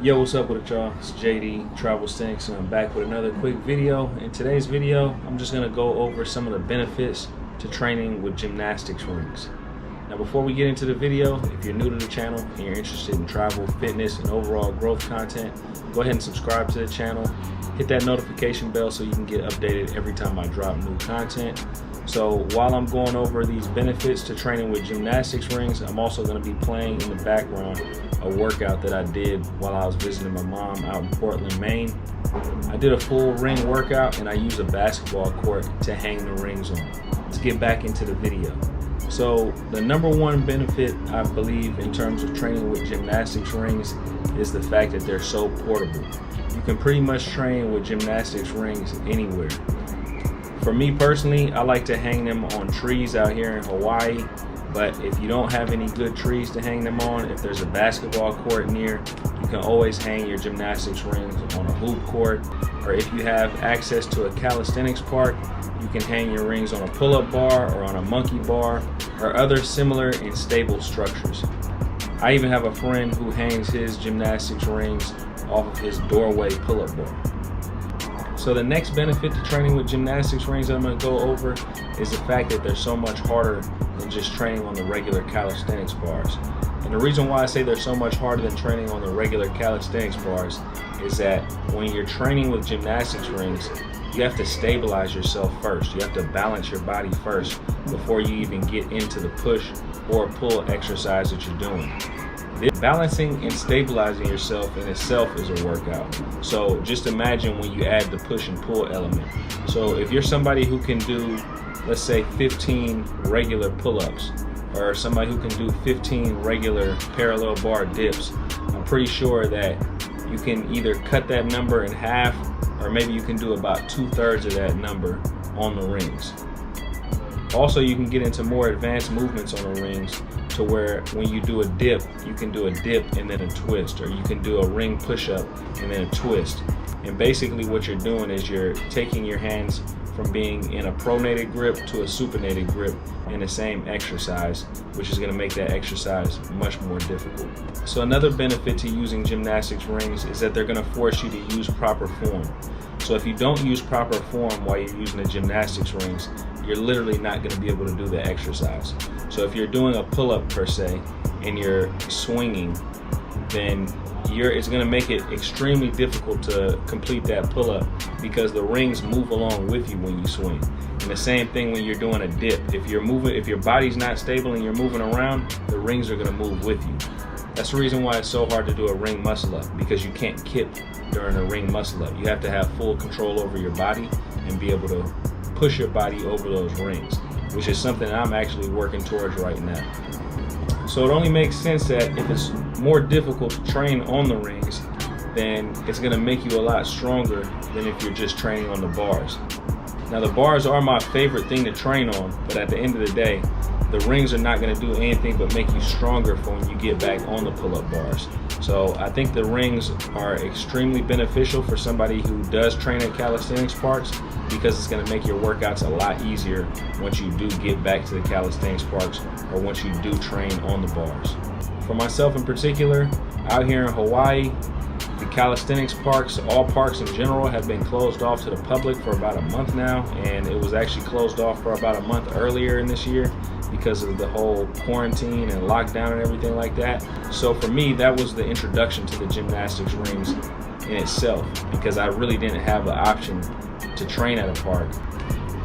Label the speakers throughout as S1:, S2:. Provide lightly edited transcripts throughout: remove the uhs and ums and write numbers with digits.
S1: Yo, what's up with it, y'all? It's JD, Travelsthenix, and I'm back with another quick video. In today's video, I'm just gonna go over some of the benefits to training with gymnastics rings. Now, before we get into the video, if you're new to the channel and you're interested in travel, fitness, and overall growth content, go ahead and subscribe to the channel. Hit that notification bell so you can get updated every time I drop new content. So while I'm going over these benefits to training with gymnastics rings, I'm also going to be playing in the background a workout that I did while I was visiting my mom out in Portland, Maine. I did a full ring workout and I used a basketball court to hang the rings on. Let's get back into the video. So the number one benefit I believe in terms of training with gymnastics rings is the fact that they're so portable. You can pretty much train with gymnastics rings anywhere. For me personally, I like to hang them on trees out here in Hawaii, but if you don't have any good trees to hang them on, if there's a basketball court near, you can always hang your gymnastics rings on a hoop court, or if you have access to a calisthenics park, you can hang your rings on a pull-up bar or on a monkey bar or other similar and stable structures. I even have a friend who hangs his gymnastics rings off of his doorway pull-up bar. So the next benefit to training with gymnastics rings that I'm going to go over is the fact that they're so much harder than just training on the regular calisthenics bars. And the reason why I say they're so much harder than training on the regular calisthenics bars is that when you're training with gymnastics rings, you have to stabilize yourself first. You have to balance your body first before you even get into the push or pull exercise that you're doing. Balancing and stabilizing yourself in itself is a workout. So just imagine when you add the push and pull element. So if you're somebody who can do, let's say 15 regular pull-ups, or somebody who can do 15 regular parallel bar dips, I'm pretty sure that you can either cut that number in half, or maybe you can do about 2/3 of that number on the rings. Also, you can get into more advanced movements on the rings to where when you do a dip, you can do a dip and then a twist, or you can do a ring push-up and then a twist. And basically what you're doing is you're taking your hands from being in a pronated grip to a supinated grip in the same exercise, which is going to make that exercise much more difficult. So another benefit to using gymnastics rings is that they're going to force you to use proper form. So if you don't use proper form while you're using the gymnastics rings, you're literally not going to be able to do the exercise. So if you're doing a pull-up per se and you're swinging, then it's going to make it extremely difficult to complete that pull-up because the rings move along with you when you swing. And the same thing when you're doing a dip. If your body's not stable and you're moving around, the rings are going to move with you. That's the reason why it's so hard to do a ring muscle up, because you can't kip during a ring muscle up. You have to have full control over your body and be able to push your body over those rings, which is something I'm actually working towards right now. So it only makes sense that if it's more difficult to train on the rings, then it's going to make you a lot stronger than if you're just training on the bars. Now, the bars are my favorite thing to train on, but at the end of the day, the rings are not going to do anything but make you stronger for when you get back on the pull-up bars. So I think the rings are extremely beneficial for somebody who does train at calisthenics parks, because it's going to make your workouts a lot easier once you do get back to the calisthenics parks or once you do train on the bars. For myself in particular, out here in Hawaii, the calisthenics parks, all parks in general, have been closed off to the public for about a month now, and it was actually closed off for about a month earlier in this year because of the whole quarantine and lockdown and everything like that. So for me, that was the introduction to the gymnastics rings in itself, because I really didn't have the option to train at a park.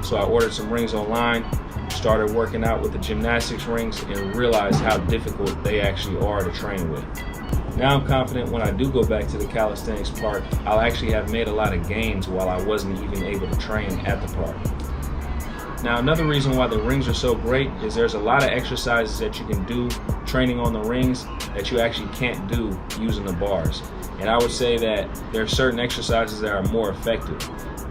S1: So I ordered some rings online, started working out with the gymnastics rings, and realized how difficult they actually are to train with. Now I'm confident when I do go back to the calisthenics park, I'll actually have made a lot of gains while I wasn't even able to train at the park. Now, another reason why the rings are so great is there's a lot of exercises that you can do training on the rings that you actually can't do using the bars. And I would say that there are certain exercises that are more effective.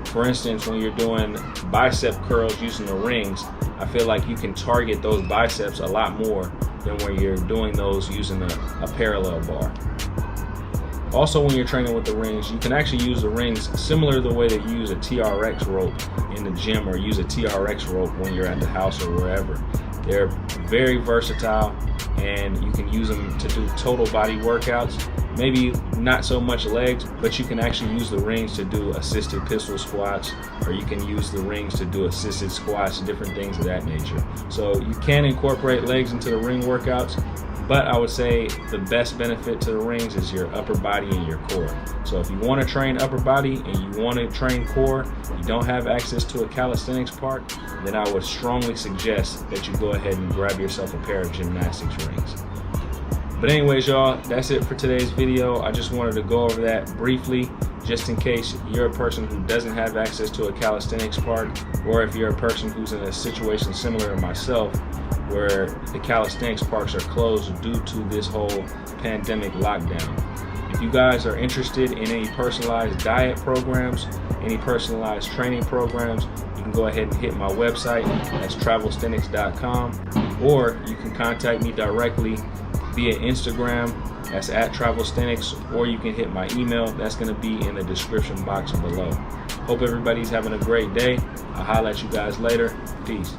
S1: For instance, when you're doing bicep curls using the rings, I feel like you can target those biceps a lot more than when you're doing those using a parallel bar. Also, when you're training with the rings, you can actually use the rings similar to the way that you use a TRX rope in the gym, or use a TRX rope when you're at the house or wherever. They're very versatile, and you can use them to do total body workouts. Maybe not so much legs, but you can actually use the rings to do assisted pistol squats, or you can use the rings to do assisted squats, different things of that nature. So you can incorporate legs into the ring workouts, but I would say the best benefit to the rings is your upper body and your core. So if you want to train upper body and you want to train core, you don't have access to a calisthenics park, then I would strongly suggest that you go ahead and grab yourself a pair of gymnastics rings. But anyways, y'all, that's it for today's video. I just wanted to go over that briefly, just in case you're a person who doesn't have access to a calisthenics park, or if you're a person who's in a situation similar to myself, where the calisthenics parks are closed due to this whole pandemic lockdown. If you guys are interested in any personalized diet programs, any personalized training programs, you can go ahead and hit my website. That's Travelsthenix.com, or you can contact me directly via Instagram. That's at Travelsthenix, or you can hit my email. That's going to be in the description box below. Hope everybody's having a great day. I'll holler at you guys later. Peace.